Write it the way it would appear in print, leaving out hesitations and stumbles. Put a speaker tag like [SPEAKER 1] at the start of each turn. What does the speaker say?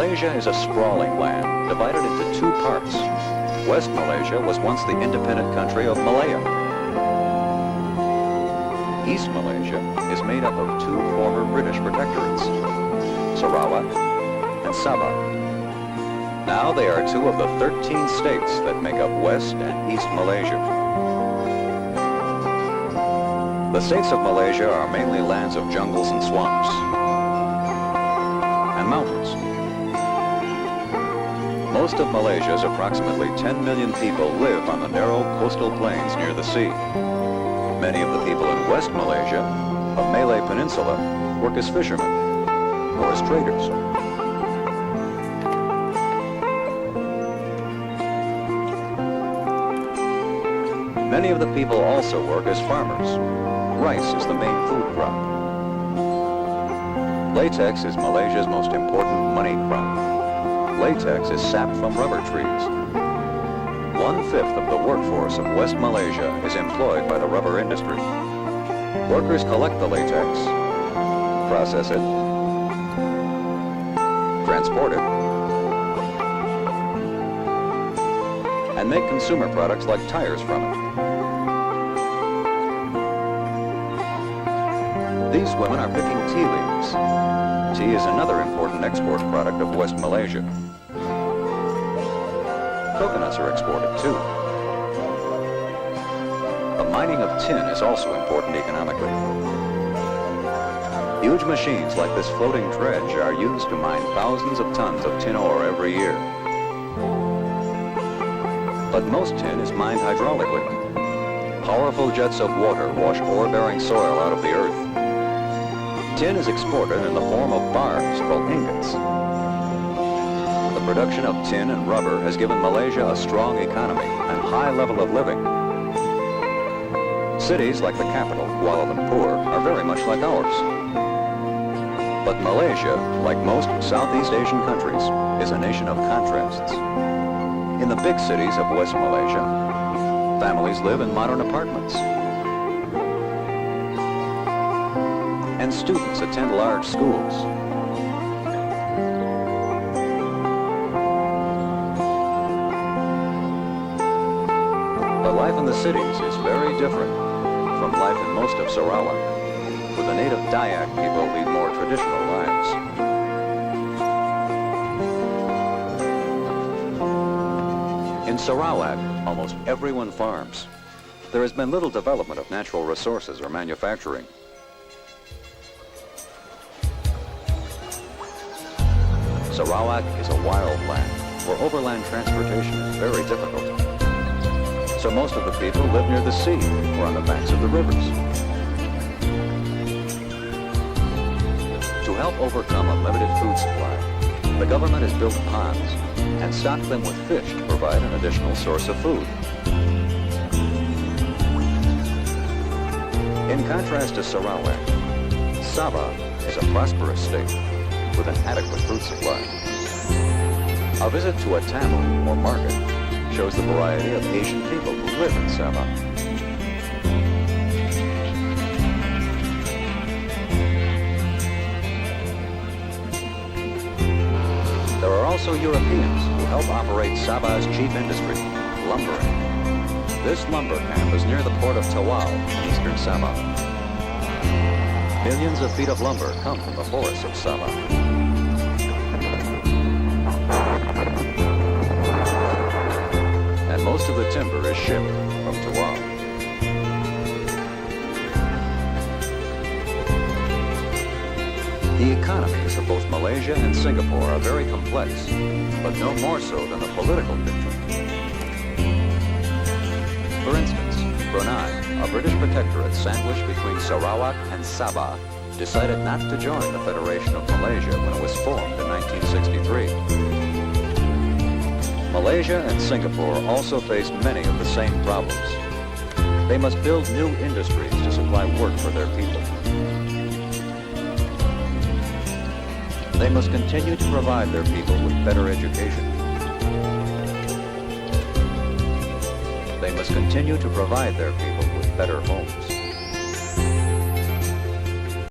[SPEAKER 1] Malaysia is a sprawling land divided into two parts. West Malaysia was once the independent country of Malaya. East Malaysia is made up of two former British protectorates, Sarawak and Sabah. Now they are two of the 13 states that make up West and East Malaysia. The states of Malaysia are mainly lands of jungles and swamps and mountains. Most of Malaysia's approximately 10 million people live on the narrow coastal plains near the sea. Many of the people in West Malaysia, a Malay peninsula, work as fishermen or as traders. Many of the people also work as farmers. Rice is the main food crop. Latex is Malaysia's most important money crop. Latex is sap from rubber trees. 1/5 of the workforce of West Malaysia is employed by the rubber industry. Workers collect the latex, process it, transport it, and make consumer products like tires from it. These women are picking tea leaves. Tea is another important export product of West Malaysia. Coconuts are exported too. The mining of tin is also important economically. Huge machines like this floating dredge are used to mine thousands of tons of tin ore every year. But most tin is mined hydraulically. Powerful jets of water wash ore-bearing soil out of the earth. Tin is exported in the form of bars called ingots. The production of tin and rubber has given Malaysia a strong economy and high level of living. Cities like the capital, Kuala Lumpur, are very much like ours. But Malaysia, like most Southeast Asian countries, is a nation of contrasts. In the big cities of West Malaysia, families live in modern apartments. And students attend large schools. But life in the cities is very different from life in most of Sarawak, where the native Dayak people lead more traditional lives. In Sarawak, almost everyone farms. There has been little development of natural resources or manufacturing. Sarawak is a wild land where overland transportation is very difficult. So most of the people live near the sea or on the banks of the rivers. To help overcome a limited food supply, the government has built ponds and stocked them with fish to provide an additional source of food. In contrast to Sarawak, Sabah is a prosperous state with an adequate food supply. A visit to a tamu, or market, shows the variety of Asian people who live in Sabah. There are also Europeans who help operate Sabah's chief industry, lumbering. This lumber camp is near the port of Tawau in eastern Sabah. Millions of feet of lumber come from the forests of Sabah. And most of the timber is shipped from Tawau. The economies of both Malaysia and Singapore are very complex, but no more so than the political picture. For instance, Brunei, a British protectorate sandwiched between Sarawak and Sabah, decided not to join the Federation of Malaysia when it was formed in 1963. Malaysia and Singapore also face many of the same problems. They must build new industries to supply work for their people. They must continue to provide their people with better education. They must continue to provide their people with better homes.